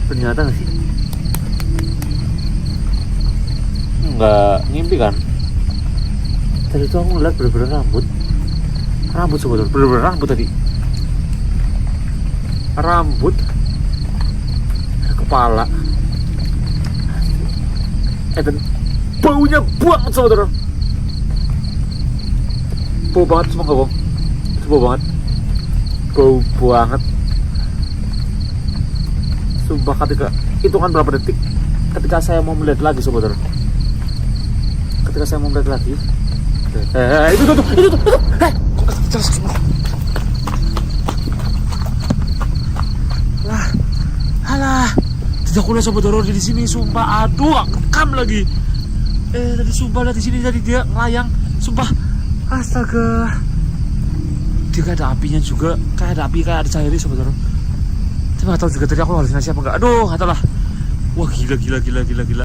Ternyata nggak sih? Nggak ngimpi kan? Tadi tuh aku ngeliat bener-bener rambut sebetulnya, bener-bener rambut tadi. Rambut, ada kepala, dan baunya banget saudara. Bau banget, semua nggak bohong. Itu bau banget, bau banget. Sumpah, ketika hitungan berapa detik, ketika saya mau melihat lagi saudara, ketika saya mau melihat lagi, itu Alah, tidak kuliah sobat horor di sini, sumpah. Aduh, rekam lagi. Tadi sumpah lihat di sini tadi dia ngelayang, sumpah. Astaga. Dia kayak ada apinya juga, kayak ada api, kayak ada cahaya sobat horor. Tapi nggak tahu juga tadi aku halusinasi apa enggak. Aduh, nggak tahu lah. Wah, gila.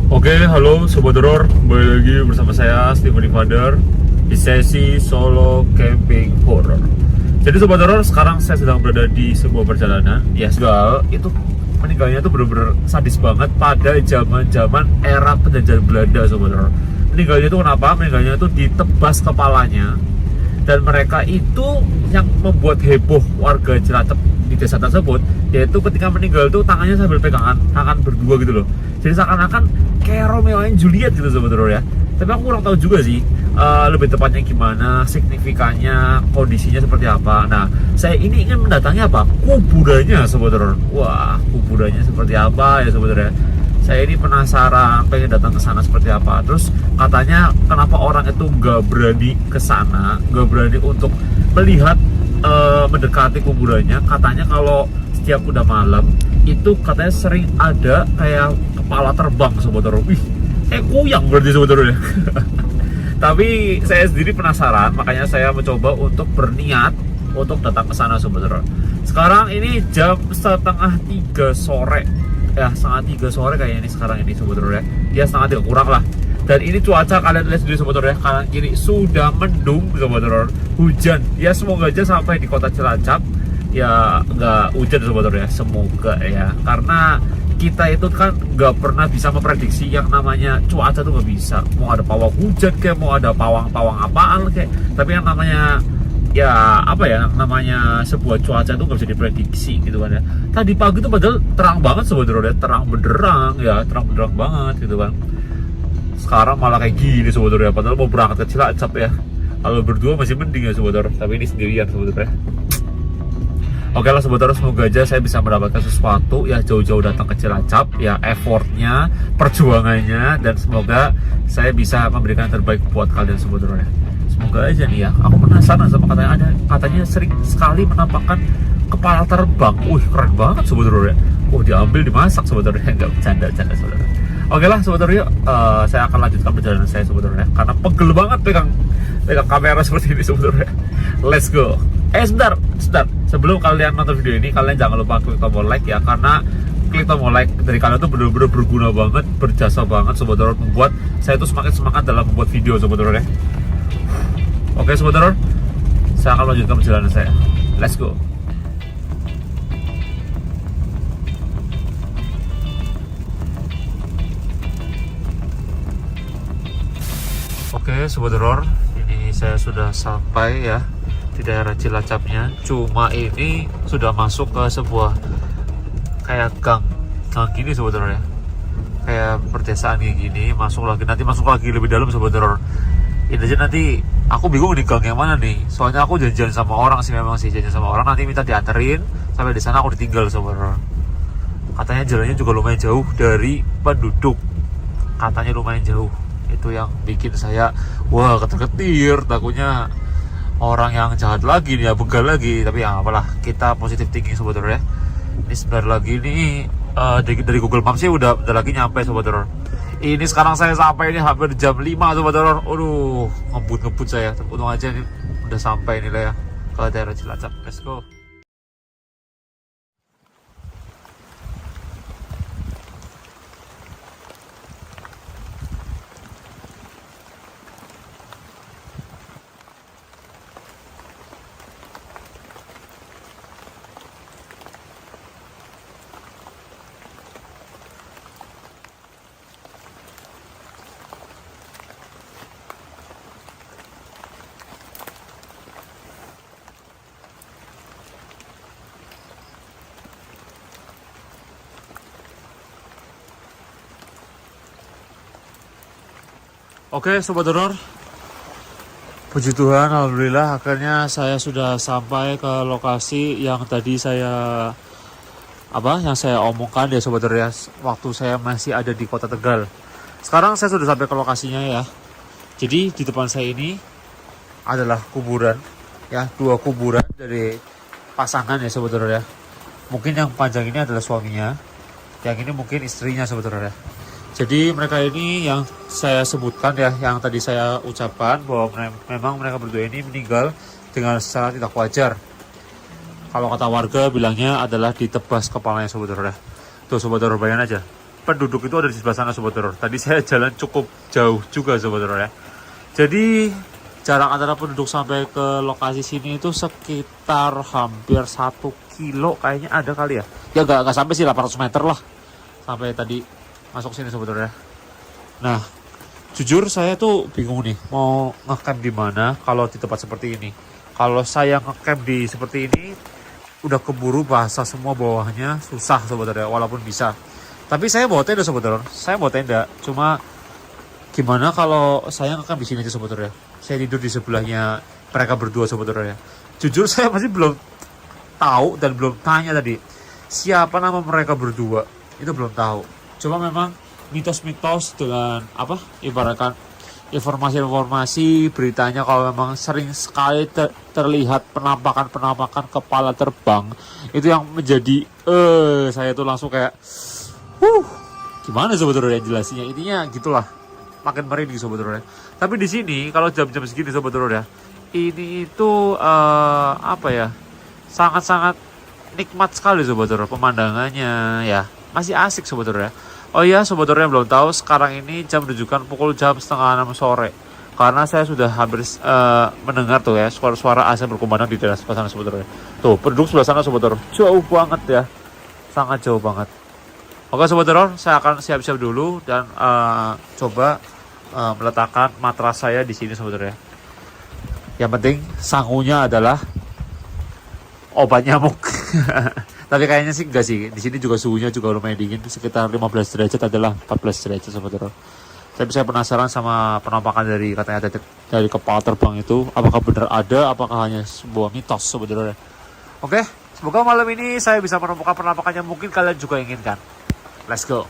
Oke, halo Sobat Horor, kembali lagi bersama saya Steven Father di sesi solo camping horror. Jadi Sobat Horor, sekarang saya sedang berada di sebuah perjalanan. Ya, sudah itu meninggalnya itu benar-benar sadis banget pada zaman era penjajahan Belanda, Sobat Horor. Meninggalnya itu kenapa? Meninggalnya itu ditebas kepalanya, dan mereka itu yang membuat heboh warga Cilacap di desa tersebut, yaitu ketika meninggal tuh tangannya sambil pegangan tangan berdua gitu loh. Jadi seakan-akan kayak Romeo and Juliet gitu Sobat Horor ya. Tapi aku kurang tahu juga sih lebih tepatnya gimana, signifikannya, kondisinya seperti apa. Nah, saya ini ingin mendatangi apa? Kuburannya Sobat Horor. Wah, kuburannya seperti apa ya Sobat Horor ya. Saya ini penasaran, pengen datang ke sana seperti apa. Terus katanya kenapa orang itu nggak berani ke sana, nggak berani untuk melihat, mendekati kuburannya. Katanya kalau setiap udah malam itu katanya sering ada kayak kepala terbang Sobat Horor. Wih, kuyang berarti Sobat Horor ya. Tapi saya sendiri penasaran, makanya saya mencoba untuk berniat untuk datang ke sana Sobat Horor. Sekarang ini jam 2:30 sore. Ya, 2:30 sore kayaknya ini sekarang ini Sobat Horor ya. Ya, 2:30 kurang lah. Dan ini cuaca kalian lihat sendiri Sobat Horor ya, kanan kiri sudah mendung Sobat Horor. Hujan. Ya, semoga aja sampai di kota Cilacap ya nggak hujan Sobat Horor ya, semoga ya. Karena kita itu kan nggak pernah bisa memprediksi yang namanya cuaca tuh, nggak bisa. Mau ada pawang hujan kayak, mau ada pawang apaan kayak. Tapi yang namanya ya apa ya, namanya sebuah cuaca itu nggak bisa diprediksi gitu kan ya. Tadi pagi tuh padahal terang banget Sobat Horor ya, terang benderang banget gitu kan. Sekarang malah kayak gini Sobat Horor ya, padahal mau berangkat ke Cilacap ya. Kalau berdua masih mending ya Sobat Horor, tapi ini sendirian Sobat Horor ya. Oke lah Sobat Horor, semoga aja saya bisa mendapatkan sesuatu ya, jauh-jauh datang ke Cilacap ya, effortnya, perjuangannya, dan semoga saya bisa memberikan yang terbaik buat kalian Sobat Horor ya. Semoga aja nih ya. Aku penasaran sama katanya sering sekali menampakkan kepala terbang. Wih, keren banget Sobat Horor ya. Diambil dimasak Sobat Horor ya, nggak bercanda Sobat Horor. Oke lah Sobat Horor, yuk saya akan lanjutkan perjalanan saya Sobat Horor ya, karena pegel banget pegang kamera seperti ini Sobat Horor ya. Let's go. Sebentar. Sebelum kalian nonton video ini, kalian jangan lupa klik tombol like ya, karena klik tombol like dari kalian tuh benar-benar berguna banget, berjasa banget Sobat Horor, membuat saya tuh semakin semangat dalam membuat video Sobat Horor ya. Oke Sobat Horor, saya akan lanjutkan perjalanan saya. Let's go. Oke Sobat Horor, ini saya sudah sampai ya di daerah Cilacapnya. Cuma ini sudah masuk ke sebuah kayak gang gini Sobat Horor ya, kayak perdesaan kayak gini. Masuk lagi lebih dalam Sobat Horor. Ini aja nanti aku bingung di gang yang mana nih, soalnya aku janjian sama orang sih, janjian sama orang, nanti minta dianterin sampai di sana, aku ditinggal Sobat Horor. Katanya jalannya juga lumayan jauh dari penduduk, katanya lumayan jauh. Itu yang bikin saya ketir-ketir, takutnya orang yang jahat lagi nih ya, begal lagi. Tapi ya apalah, kita positif thinking Sobat Horor ya. Ini sebentar lagi nih, dari Google Maps sih udah lagi nyampe Sobat Horor. Ini sekarang saya sampai ini hampir jam 5 Sobat Horor. Aduh, ngebut saya. Untung aja nih udah sampai nih lah ya ke daerah Cilacap. Let's go. Oke, Sobat Horor. Puji Tuhan, alhamdulillah akhirnya saya sudah sampai ke lokasi yang tadi yang saya omongkan ya Sobat Horor ya, waktu saya masih ada di Kota Tegal. Sekarang saya sudah sampai ke lokasinya ya. Jadi di depan saya ini adalah kuburan ya, 2 kuburan dari pasangan ya Sobat Horor ya. Mungkin yang panjang ini adalah suaminya, yang ini mungkin istrinya Sobat Horor ya. Jadi mereka ini yang saya sebutkan ya, yang tadi saya ucapkan bahwa memang mereka berdua ini meninggal dengan secara tidak wajar. Kalau kata warga bilangnya adalah ditebas kepalanya Sobat Horor ya. Tuh Sobat Horor, bayangin aja. Penduduk itu ada di sebelah sana Sobat Horor. Tadi saya jalan cukup jauh juga Sobat Horor ya. Jadi jarak antara penduduk sampai ke lokasi sini itu sekitar hampir 1 kilo kayaknya ada kali ya. Ya gak sampai sih 800 meter lah. Sampai tadi masuk sini Sobat Horor ya. Nah, jujur saya tuh bingung nih mau ngecamp di mana kalau di tempat seperti ini. Kalau saya ngecamp di seperti ini udah keburu basah semua bawahnya, susah Sobat Horor ya, walaupun bisa. Tapi saya bawa tenda Sobat Horor. Saya bawa tenda. Cuma gimana kalau saya ngecamp di sini aja Sobat Horor ya. Saya tidur di sebelahnya mereka berdua Sobat Horor ya. Jujur saya masih belum tahu dan belum tanya tadi siapa nama mereka berdua. Itu belum tahu. Cuma memang mitos-mitos dengan ibaratkan informasi-informasi beritanya kalau memang sering sekali terlihat penampakan kepala terbang itu yang menjadi saya tuh langsung kayak gimana Sobat Horor ya jelasinnya, intinya gitulah, makin merinding Sobat Horor ya. Tapi di sini kalau jam-jam segini Sobat Horor ya, ini itu sangat-sangat nikmat sekali Sobat Horor, pemandangannya ya masih asik Sobat Horor ya. Oh iya Sobat Horor yang belum tahu, sekarang ini jam menunjukkan pukul jam 5:30 sore. Karena saya sudah hampir mendengar tuh ya suara-suara azan berkumandang di daerah sebelah sana Sobat Horor ya. Tuh penduduk sebelah sana Sobat Horor, jauh banget ya, sangat jauh banget. Oke Sobat Horor, saya akan siap-siap dulu dan coba meletakkan matras saya di sini Sobat Horor ya. Yang penting sangunya adalah obat nyamuk. Tapi kayaknya sih enggak sih. Di sini juga suhunya juga lumayan dingin, sekitar 15 derajat adalah 14 derajat Sobat Horor. Tapi saya penasaran sama penampakan katanya dari kepala terbang itu, apakah benar ada, apakah hanya sebuah mitos Sobat Horor. Oke, semoga malam ini saya bisa menemukan penampakan yang mungkin kalian juga inginkan. Let's go.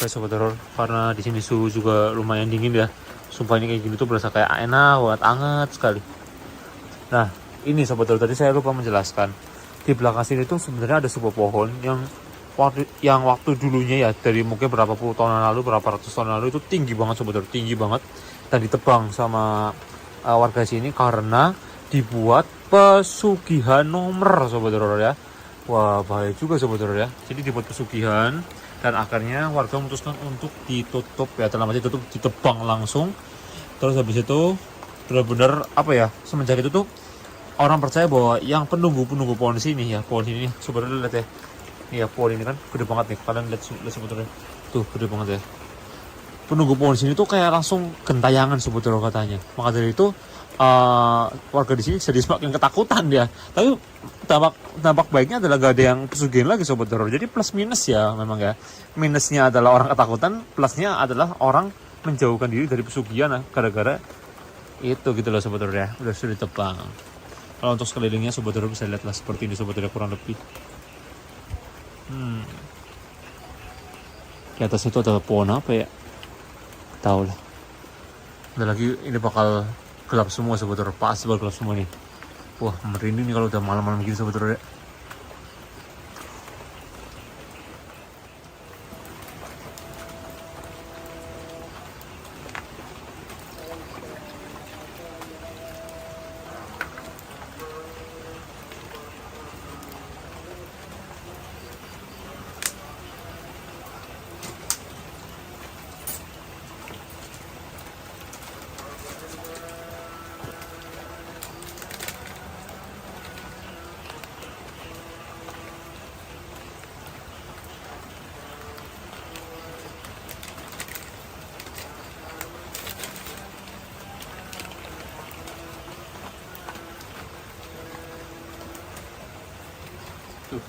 ya sobat horor, karena di sini suhu juga lumayan dingin ya. Sumpah ini kayak gini tuh berasa kayak enak banget, anget sekali. Nah ini sobat horor, tadi saya lupa menjelaskan, di belakang sini tuh sebenarnya ada sebuah pohon yang waktu dulunya ya, dari mungkin berapa puluh tahun lalu, berapa ratus tahun lalu, itu tinggi banget sobat horor, tinggi banget, dan ditebang sama warga sini karena dibuat pesugihan nomor sobat horor ya. Wah bahaya juga sobat horor ya. Jadi dibuat pesugihan dan akhirnya warga memutuskan untuk ditutup ya, dalam arti ditutup, ditebang langsung. Terus habis itu benar-benar apa ya, semenjak itu tuh orang percaya bahwa yang penunggu pohon sini ya, pohon ini sobat horor lihat ya. Iya pohon ini kan gede banget nih, kalian lihat sobat horor tuh, gede banget ya. Penunggu pohon sini tuh kayak langsung gentayangan sobat horor katanya. Maka dari itu warga di sini jadi semakin ketakutan ya. Tapi dampak baiknya adalah gak ada yang pesugihan lagi sobat horor. Jadi plus minus ya memang ya. Minusnya adalah orang ketakutan, plusnya adalah orang menjauhkan diri dari pesugihan ya, gara-gara itu gitu loh sobat horor ya. Udah sudah ditebang. Kalau untuk sekelilingnya sobat horor bisa lihatlah seperti ini sobat horor kurang lebih. Di atas itu ada pohon apa ya? Tahu lah. Udah lagi ini bakal gelap semua sobat horor, pas bakal gelap semua nih. Wah merinding nih kalau udah malam-malam gitu sobat horor ya. Tuh,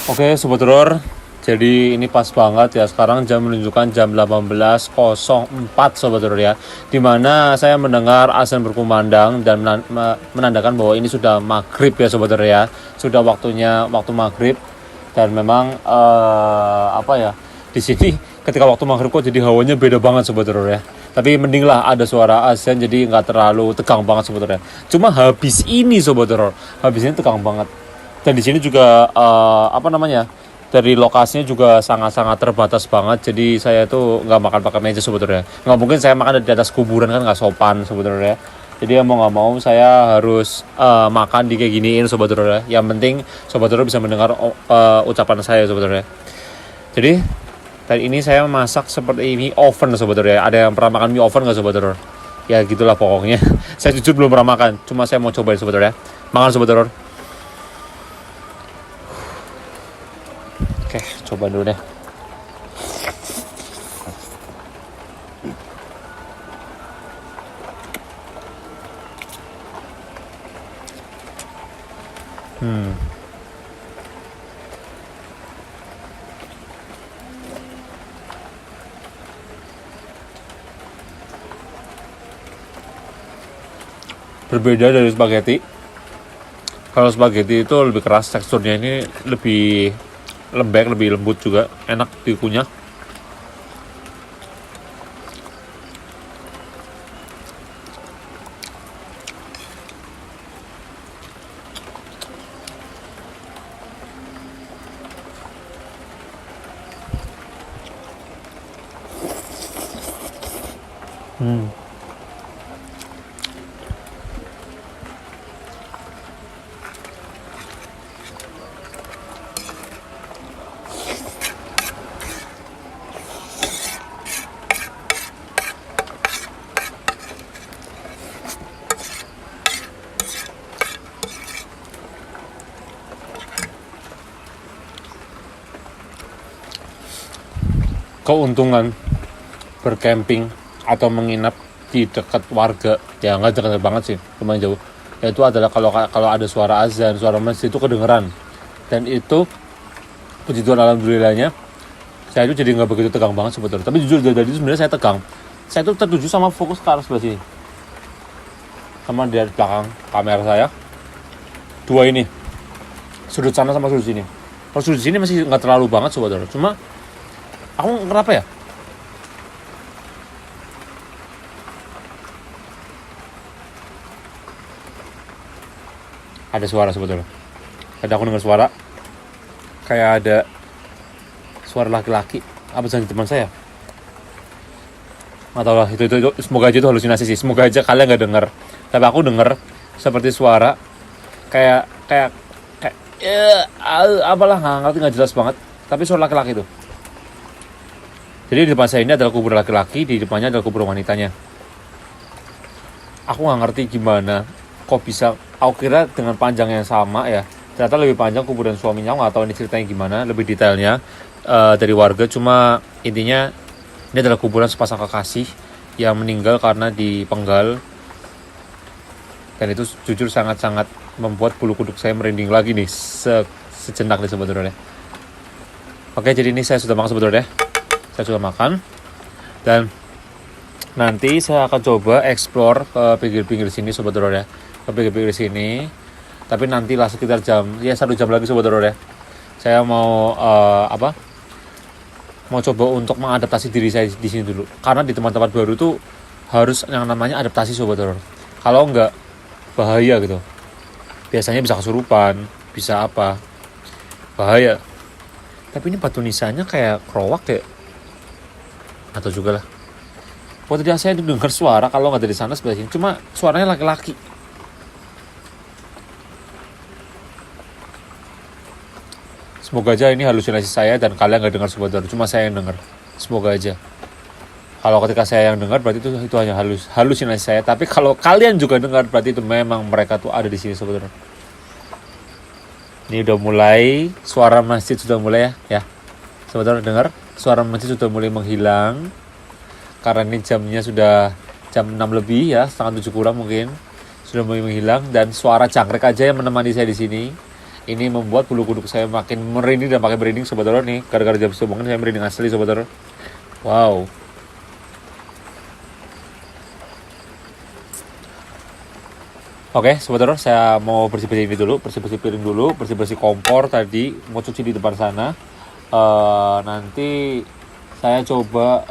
Oke, Sobat Horor. Jadi ini pas banget ya, sekarang jam menunjukkan jam 18.04 Sobat Horor ya. Dimana saya mendengar azan berkumandang dan menandakan bahwa ini sudah maghrib ya Sobat Horor ya. Sudah waktu maghrib. Dan memang apa ya, di sini ketika waktu maghrib kok jadi hawanya beda banget Sobat Horor ya. Tapi mending lah ada suara azan jadi nggak terlalu tegang banget Sobat Horor ya. Cuma habis ini Sobat Horor, habis ini tegang banget. Dan di sini juga dari lokasinya juga sangat-sangat terbatas banget. Jadi saya itu nggak makan pakai meja sebetulnya. Nggak mungkin saya makan di atas kuburan, kan nggak sopan sebetulnya. Jadi mau nggak mau saya harus makan di kayak giniin sebetulnya. Yang penting sebetulnya bisa mendengar ucapan saya sebetulnya. Jadi tadi ini saya masak seperti mie oven sebetulnya. Ada yang pernah makan mie oven nggak sebetulnya? Ya gitulah pokoknya. Saya jujur belum pernah makan. Cuma saya mau cobain sebetulnya. Makan sebetulnya. Oke, coba dulu deh. Berbeda dari spaghetti. Kalau spaghetti itu lebih keras, teksturnya ini lebih lembek, lebih lembut juga, enak dikunyah. Keuntungan bercamping atau menginap di dekat warga, ya nggak dekat banget sih, lumayan jauh, yaitu adalah kalau ada suara azan, suara masjid itu kedengeran. Dan itu puji Tuhan alhamdulillahnya saya itu jadi nggak begitu tegang banget sebetulnya. Tapi jujur dari itu sebenarnya saya tegang. Saya tuh tertuju sama fokus ke arah sebelah sini, sama di belakang kamera saya dua ini, sudut sana sama sudut sini. Kalau sudut sini masih nggak terlalu banget sebetulnya, cuma aku kenapa ya? Ada suara sebetulnya. Ada aku dengar suara. Kayak ada suara laki-laki. Apa jangan teman saya? Nggak tahu lah. Itu. Semoga aja itu halusinasi sih. Semoga aja kalian nggak dengar. Tapi aku dengar seperti suara kayak apalah, nggak jelas banget. Tapi suara laki-laki itu. Jadi di depan saya ini adalah kubur laki-laki, di depannya adalah kubur wanitanya. Aku nggak ngerti gimana, kok bisa, aku kira dengan panjang yang sama ya. Ternyata lebih panjang kuburan suaminya, aku nggak tahu ini ceritanya gimana, lebih detailnya dari warga. Cuma intinya ini adalah kuburan sepasang kekasih yang meninggal karena dipenggal. Dan itu jujur sangat-sangat membuat bulu kuduk saya merinding lagi nih, sejenak nih sebetulnya. Oke, jadi ini saya sudah makan sebetulnya. Saya sudah makan dan nanti saya akan coba explore ke pinggir-pinggir sini Sobat Horor ya, ke pinggir-pinggir sini. Tapi nantilah sekitar 1 jam lagi Sobat Horor ya. Saya mau mau coba untuk mengadaptasi diri saya di sini dulu, karena di tempat-tempat baru tuh harus yang namanya adaptasi Sobat Horor. Kalau enggak bahaya gitu. Biasanya bisa kesurupan, bisa apa, bahaya. Tapi ini batu nisannya kayak kerowak ya, atau juga lah. Waktu dia saya dengar suara, kalau nggak dari sana sebelah sini, cuma suaranya laki-laki. Semoga aja ini halusinasi saya dan kalian nggak dengar Sobat Horor, cuma saya yang dengar. Semoga aja. Kalau ketika saya yang dengar berarti itu hanya halusinasi saya. Tapi kalau kalian juga dengar berarti itu memang mereka tuh ada di sini Sobat Horor. Ini udah mulai, suara masjid sudah mulai ya. Sobat Horor dengar? Suara masjid sudah mulai menghilang. Karena ini jamnya sudah jam 6 lebih ya, setengah 7 kurang mungkin. Sudah mulai menghilang dan suara jangkrik aja yang menemani saya di sini. Ini membuat bulu kuduk saya makin merinding dan makin merinding sobat horor nih. Gara-gara jam semuanya saya merinding asli sobat horor. Wow. Oke, sobat horor, saya mau bersih-bersih ini dulu, bersih-bersih piring dulu, bersih-bersih kompor tadi, mau cuci di depan sana. Nanti saya coba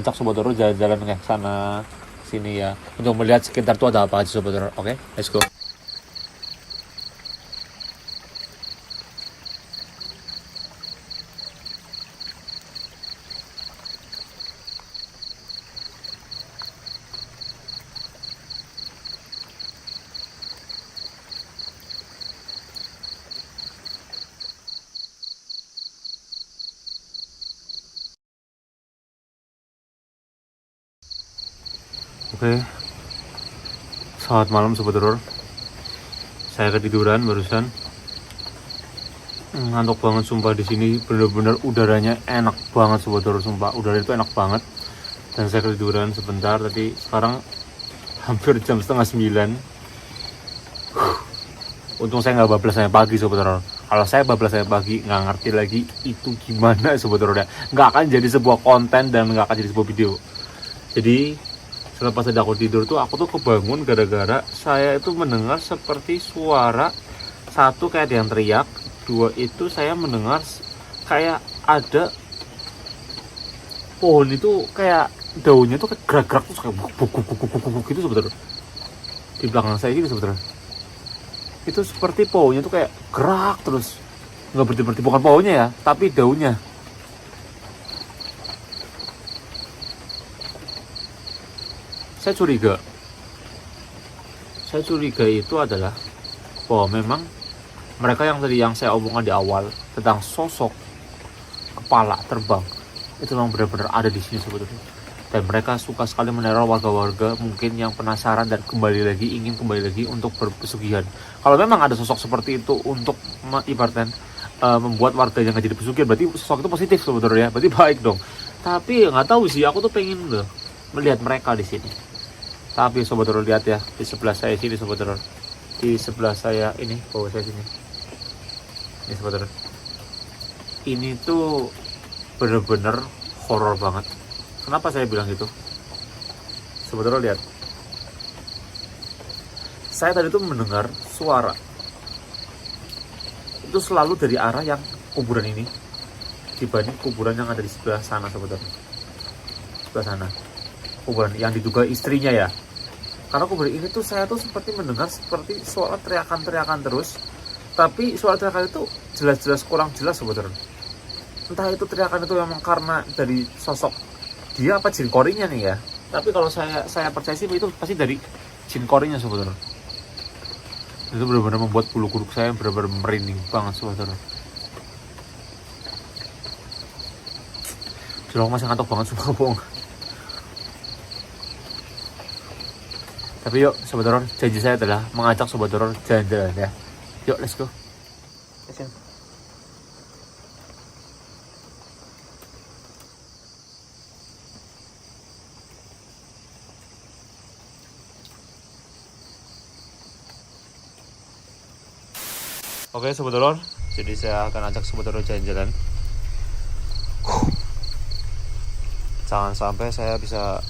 ajak sobat horor jalan-jalan ke sana sini ya, untuk melihat sekitar tuh ada apa aja sobat horor. Oke, let's go. Oke, selamat malam sobat horor. Saya ketiduran barusan, ngantuk banget sumpah. Di sini bener-bener udaranya enak banget sobat horor, sumpah udara itu enak banget. Dan saya ketiduran sebentar tadi, sekarang hampir jam 8:30. Untung saya nggak bablas saya pagi sobat horor. Kalau saya bablas saya pagi, nggak ngerti lagi itu gimana sobat horor. Nggak akan jadi sebuah konten dan nggak akan jadi sebuah video. Jadi selepas tadi aku tidur tuh, aku tuh kebangun gara-gara saya itu mendengar seperti suara. Satu, kayak ada yang teriak. Dua, itu saya mendengar kayak ada pohon itu kayak daunnya tuh kayak gerak-gerak tuh kayak buk gitu sebetulnya. Di belakang saya gitu sebetulnya. Itu seperti pohonnya tuh kayak gerak terus. Nggak berhenti-berhenti, bukan pohonnya ya, tapi daunnya. Saya curiga itu adalah bahwa memang mereka yang tadi yang saya omongkan di awal tentang sosok kepala terbang itu memang benar-benar ada di sini sebetulnya. Dan mereka suka sekali meneror warga-warga mungkin yang penasaran dan ingin kembali lagi untuk berpesugihan. Kalau memang ada sosok seperti itu untuk ibaratkan membuat warga yang jadi pesugihan, berarti sosok itu positif sebetulnya ya, berarti baik dong. Tapi nggak tahu sih, aku tuh pengen loh melihat mereka di sini. Tapi sobat horor lihat ya, di sebelah saya sini sobat horor, di sebelah saya ini, bawah saya sini, ini sobat horor, ini tuh bener-bener horor banget. Kenapa saya bilang gitu? Sobat horor lihat, saya tadi tuh mendengar suara itu selalu dari arah yang kuburan ini dibanding kuburan yang ada di sebelah sana sobat horor. Sebelah sana kuburan yang diduga istrinya ya, karena kuburan ini tuh saya tuh seperti mendengar seperti suara teriakan terus, tapi suara teriakan itu jelas-jelas kurang jelas sebetulnya. Entah itu teriakan itu memang karena dari sosok dia apa jin korinya nih ya, tapi kalau saya percaya sih itu pasti dari jin korinya sebetulnya. Itu benar-benar membuat bulu kuduk saya benar-benar merinding banget sebetulnya. Jelong masih ngantuk banget sumpah bohong. Tapi yuk sobat horor, janji saya adalah mengajak sobat horor jalan-jalan ya. Yuk let's go. Oke sobat horor, jadi saya akan ajak sobat horor jalan-jalan. Jangan sampai saya bisa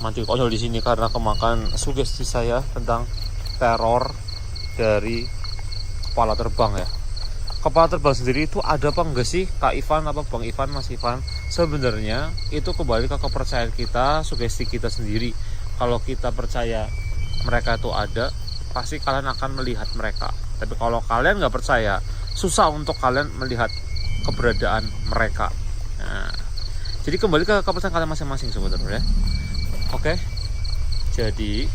mati konyol di sini karena kemakan sugesti saya tentang teror dari kepala terbang ya. Kepala terbang sendiri itu ada apa enggak sih Kak Ivan, apa Bang Ivan, Mas Ivan? Sebenarnya itu kembali ke kepercayaan kita, sugesti kita sendiri. Kalau kita percaya mereka itu ada, pasti kalian akan melihat mereka. Tapi kalau kalian nggak percaya, susah untuk kalian melihat keberadaan mereka. Nah, jadi kembali ke kepercayaan kalian masing-masing sebetulnya ya. Oke, jadi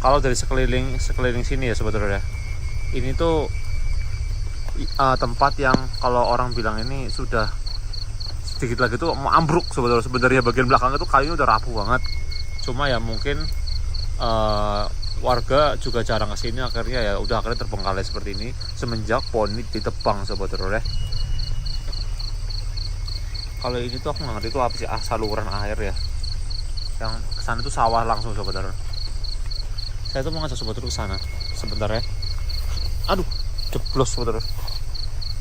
kalau dari sekeliling sini ya sebetulnya, ini tuh tempat yang kalau orang bilang ini sudah sedikit lagi tuh mau ambruk sebetulnya. Sebenarnya bagian belakang itu kayunya udah rapuh banget. Cuma ya mungkin warga juga jarang kesini, akhirnya ya udah akhirnya terbengkalai seperti ini semenjak pohon ini ditebang sebetulnya. Kalau ini tuh aku nggak ngerti itu apa sih, saluran air ya. Yang kesana itu sawah langsung sobat horor. Saya tuh mau ngajak sobat horor kesana sebentar ya. Aduh, jeblos saudara.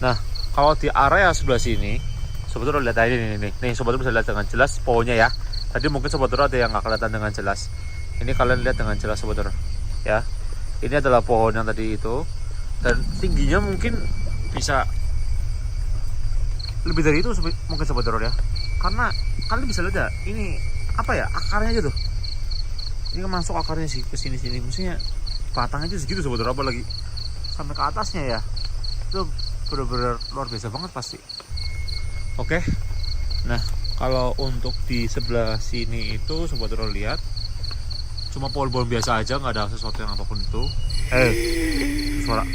Nah, kalau di area sebelah sini, saudara lihat aja nih, saudara bisa lihat dengan jelas pohonnya ya. Tadi mungkin saudara ada yang nggak kelihatan dengan jelas. Ini kalian lihat dengan jelas saudara, ya. Ini adalah pohon yang tadi itu, dan tingginya mungkin bisa lebih dari itu mungkin saudara ya. Karena kalian bisa lihat ya, ini apa ya, akarnya aja tuh. Ini kan masuk akarnya sih ke sini-sini, maksudnya batangnya aja segitu saudara, apa lagi sampai ke atasnya ya. Itu bener-bener luar biasa banget pasti. Oke. Nah, kalau untuk di sebelah sini itu saudara lihat cuma pohon-pohon biasa aja, nggak ada sesuatu yang apapun itu. Suara.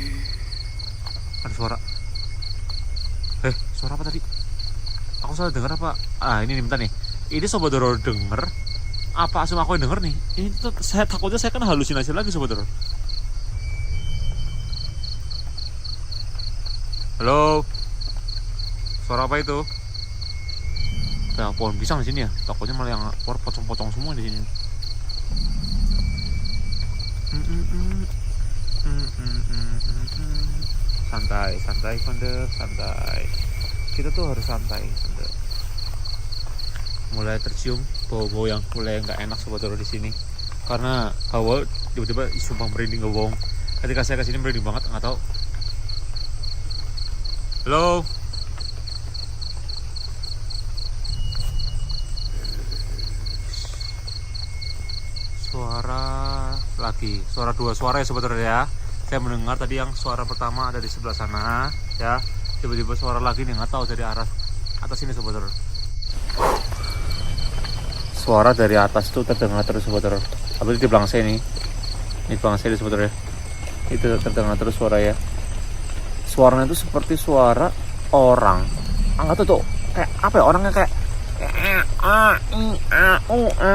Ada suara. Suara apa tadi? Aku salah dengar apa? Ini bentar nih. Ini saudara denger apa asal aku yang denger nih? Ini tuh saya takutnya saya kan halusinasi lagi saudara. Halo. Suara apa itu? Ada pohon pisang di sini ya. Takutnya malah yang pocong-pocong semua di sini. Santai Founder, santai. Kita tuh harus santai. Mulai tercium bau-bau yang mulai nggak enak saudara di sini. Karena awal tiba-tiba sumpah merinding, gak bohong. Ketika saya kesini merinding banget, nggak tahu. Halo. Suara dua suara ya saudara ya. Saya mendengar tadi yang suara pertama ada di sebelah sana ya. Tiba-tiba suara lagi nih, nggak tahu dari arah atas ini saudara. Suara dari atas tuh terdengar terus saudara. Apalagi di belakang saya nih. Ini belakang saya saudara ya. Itu terdengar terus suara ya. Suaranya itu seperti suara orang. Enggak tahu tuh kayak apa ya, orangnya kayak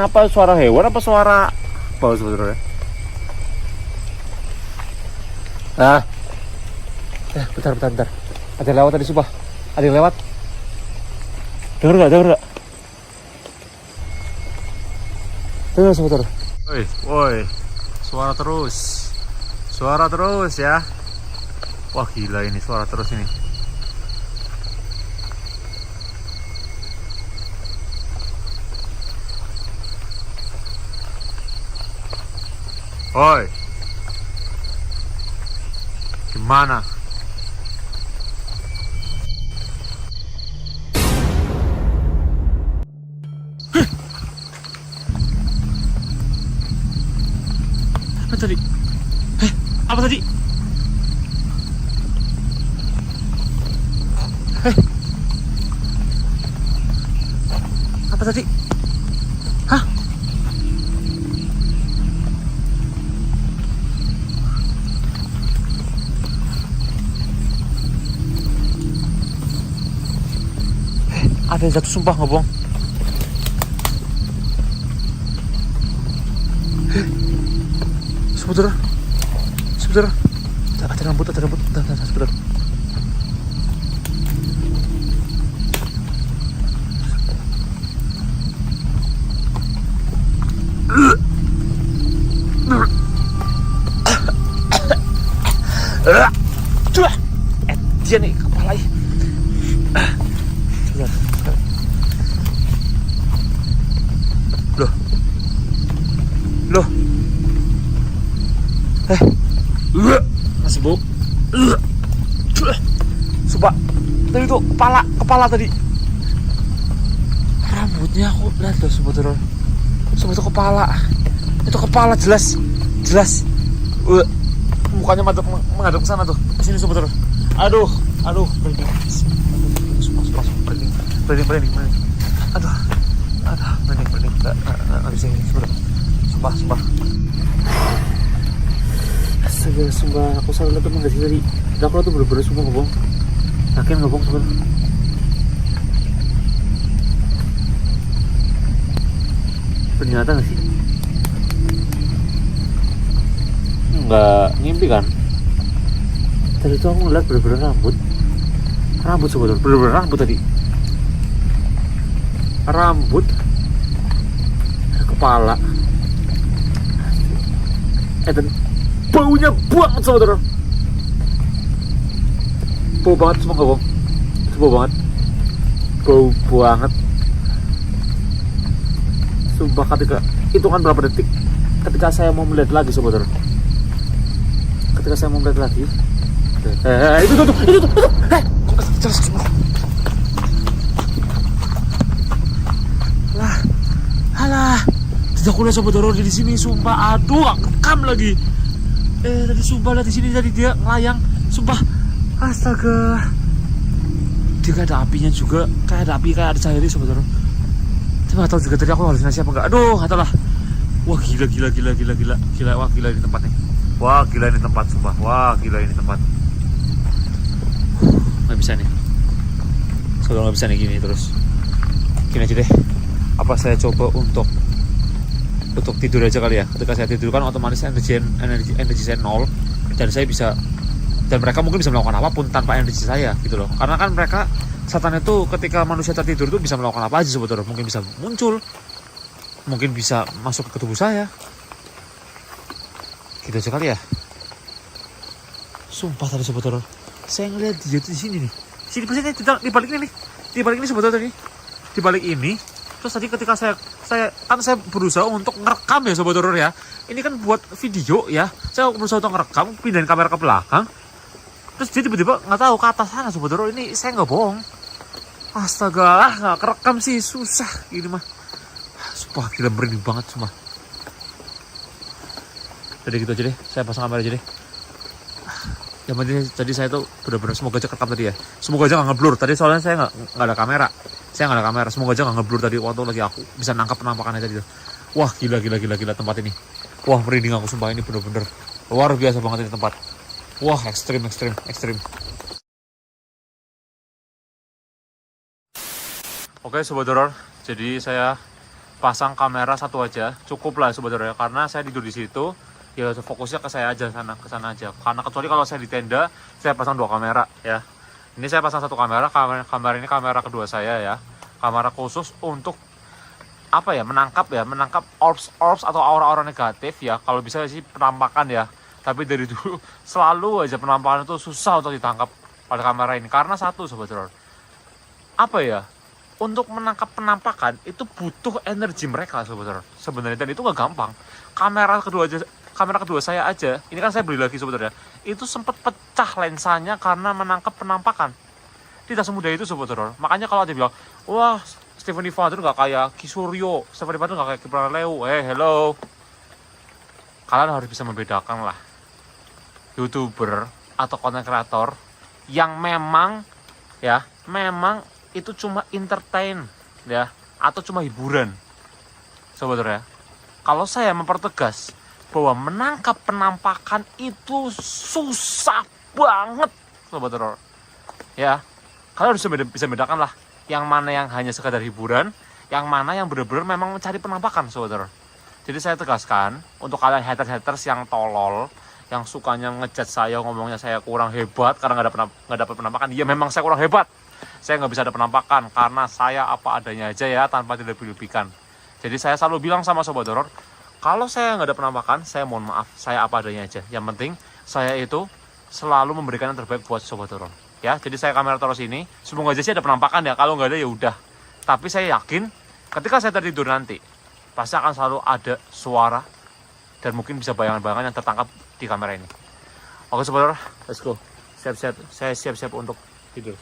apa, suara hewan apa suara apa saudara ya. Bentar. Ada yang lewat tadi sumpah. Ada yang lewat. Dengar gak? Dengar saudara. Woi. Suara terus ya. Wah gila ini, suara terus ini. Woi. Gimana? Apa tadi? Apa tadi? Apa tadi? Hah? Ada yang jatuh sumpah, nggak bohong. Sebentar. Ada rambut. Sebentar. Dia nih kepala. Loh. Masih bau. Sumpah. Tadi itu kepala tadi. Rambutnya aku lihat loh sebetulnya. Sumpah itu kepala. Itu kepala jelas. Mukanya menghadap ke sana tuh. Ke sini sebetulnya. Aduh, merinding. Sumpah, merinding. Aduh, merinding. Nggak bisa ini sebetulnya. Sumpah. Astaga, sumpah, aku salah lihat teman tadi. Aku tuh bener-bener sumpah ngebong. Yakin ngebong sebenarnya. Ternyata nggak sih? Nggak ngimpi kan? Tadi tuh aku ngeliat bener-bener rambut sebetulnya, bener-bener rambut tadi. Rambut, kepala, dan baunya banget saudara. bau banget semua nggak bohong, itu bau banget, bau banget. Sumpah ketika hitungan berapa detik ketika saya mau melihat lagi sobat, ketika saya mau melihat lagi, itu tuh, jelas semua. Alah, tidak kuliah sobat horor di sini, sumpah. Aduh, gak rekam lagi. Tadi sumpah lihat di sini tadi dia ngelayang, sumpah. Astaga. Dia kayak ada apinya juga, kayak ada api, kayak ada cairnya sobat horor. Tapi gak tahu juga tadi aku halusinasi apa enggak. Aduh, gak tahu lah. Wah, gila. Wah, gila ini tempatnya. Wah, gila ini tempat, sumpah. Wah, gila ini tempat. Nggak bisa nih. Soalnya nggak bisa nih gini terus. Gini aja deh. Apa saya coba untuk tidur aja kali ya. Ketika saya tidur kan otomatis energi saya nol, dan saya bisa, dan mereka mungkin bisa melakukan apapun tanpa energi saya gitu loh. Karena kan mereka, setan itu ketika manusia tertidur tuh bisa melakukan apa aja sebetulnya. Mungkin bisa muncul, mungkin bisa masuk ke tubuh saya. Gitu aja kali ya. Sumpah tadi sebetulnya saya ngeliat dia di sini nih. Sini pasti di balik ini nih. Di balik ini sebetulnya tadi. Di balik ini. Terus tadi ketika saya berusaha untuk ngerekam ya sobat horor ya. Ini kan buat video ya. Saya berusaha untuk ngerekam, pindahin kamera ke belakang. Terus dia tiba-tiba nggak tahu ke atas sana sobat horor. Ini saya nggak bohong. Astaga, nggak kerekam sih, susah ini mah. Sumpah gila, merinding banget sumpah. Jadi gitu aja deh, saya pasang kamera aja deh. Yang penting tadi saya tuh benar-benar semoga aja kerekam tadi ya. Semoga aja nggak ngeblur. Tadi soalnya saya nggak ada kamera. Saya nggak ada kamera. Semoga aja nggak ngeblur tadi waktu lagi aku bisa nangkap penampakannya tadi tuh. Wah gila tempat ini. Wah merinding aku sumpah, ini bener-bener luar biasa banget ini tempat. Wah ekstrim. Oke sobat horor, jadi saya pasang kamera satu aja, cukup lah sobat horor ya, karena saya tidur di situ. Ya fokusnya ke saya aja, ke sana aja. Karena kecuali kalau saya di tenda, saya pasang 2 kamera ya. Ini saya pasang 1 kamera, kamera ini kamera kedua saya ya. Kamera khusus untuk apa ya, menangkap orbs atau aura-aura negatif ya. Kalau bisa sih penampakan ya. Tapi dari dulu selalu aja penampakan itu susah untuk ditangkap pada kamera ini. Karena satu sobat horor, apa ya, untuk menangkap penampakan itu butuh energi mereka sobat horor sebenarnya, dan itu nggak gampang. Kamera kedua saya aja, ini kan saya beli lagi sebetulnya, itu sempat pecah lensanya karena menangkap penampakan. Tidak semudah itu sobat horor. Makanya kalau ada bilang, wah Stephanie Vader nggak kayak Kisuryo, Stephanie Vader nggak kayak Kipran Leo. Hello, kalian harus bisa membedakan lah YouTuber atau content creator yang memang itu cuma entertain ya, atau cuma hiburan sobat horor ya. Kalau saya mempertegas bahwa menangkap penampakan itu susah banget sobat horor ya. Kalian harus bisa bedakan lah yang mana yang hanya sekadar hiburan, yang mana yang benar-benar memang mencari penampakan sobat horor. Jadi saya tegaskan untuk kalian haters yang tolol, yang sukanya ngejat saya, ngomongnya saya kurang hebat karena nggak dapat penampakan. Ya memang saya kurang hebat, saya nggak bisa ada penampakan karena saya apa adanya aja ya, tanpa dilebih-lebihkan. Jadi saya selalu bilang sama sobat horor, kalau saya nggak ada penampakan, saya mohon maaf, saya apa adanya aja. Yang penting saya itu selalu memberikan yang terbaik buat sobat horor. Ya, jadi saya kamera taruh sini. Semoga aja sih ada penampakan ya. Kalau nggak ada ya udah. Tapi saya yakin ketika saya tertidur nanti, pasti akan selalu ada suara dan mungkin bisa bayangan-bayangan yang tertangkap di kamera ini. Oke sobat horor, let's go. Siap-siap. Saya siap-siap untuk tidur.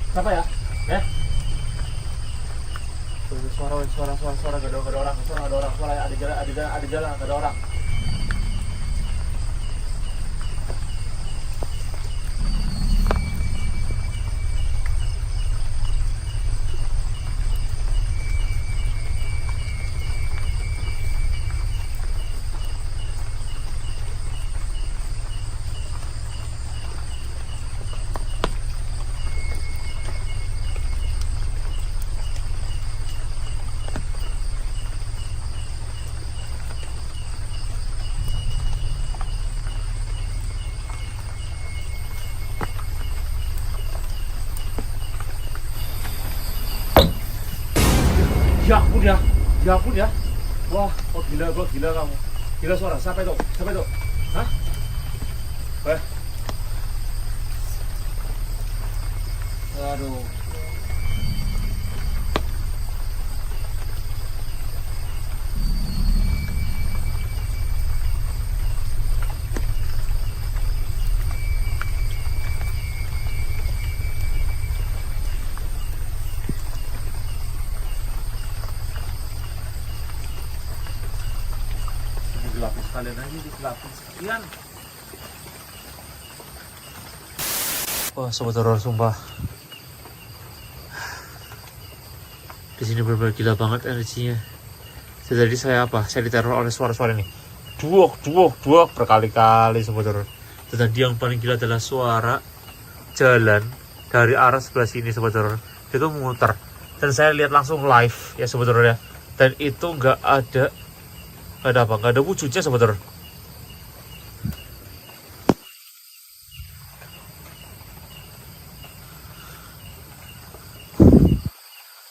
Siapa ya? Suara, ada orang, suara, jalan, siapa ya? Suara, gak ada orang, suara ya, ada jalan, gak ada orang. Ya ampun ya. Wah, oh gila kamu. Gila suara, siapa itu? Hah? Aduh. Dilapis sekalian aja, dilapis sekalian. Wah, sobat horor sumpah. Di sini benar-benar gila banget energinya. Jadi saya diteror oleh suara-suara ini. Duok berkali-kali sobat horor. Dan tadi yang paling gila adalah suara jalan dari arah sebelah sini sobat horor. Itu memutar. Dan saya lihat langsung live ya sobat horor ya. Dan itu nggak ada wujudnya sobat horor.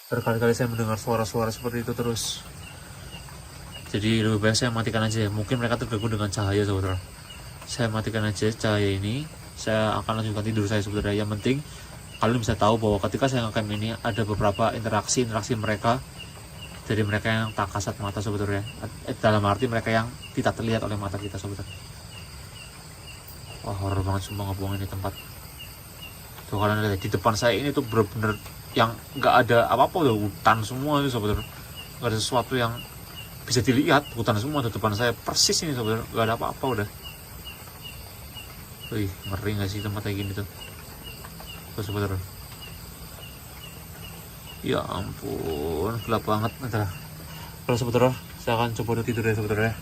Berkali-kali saya mendengar suara-suara seperti itu terus. Jadi lebih baik saya matikan aja ya. Mungkin mereka terganggu dengan cahaya sobat horor. Saya matikan aja cahaya ini. Saya akan lanjutkan tidur saya sobat horor. Yang penting kalian bisa tahu bahwa ketika saya ngecam ini ada beberapa interaksi mereka. Dari mereka yang tak kasat mata sobat horor ya. Dalam arti mereka yang tidak terlihat oleh mata kita sobat horor. Wah, horor banget sumpah ngebuang ini tempat. Tuh kalian lihat di depan saya ini tuh bener-bener yang nggak ada apa-apa, udah hutan semua itu sobat horor. Nggak ada sesuatu yang bisa dilihat, hutan semua di depan saya persis ini sobat horor. Nggak ada apa-apa udah. Wih, ngeri nggak sih tempat kayak gini tuh sobat horor. Ya ampun, gelap banget. Kalau sobat horor, saya akan coba tidur ya sobat horor ya.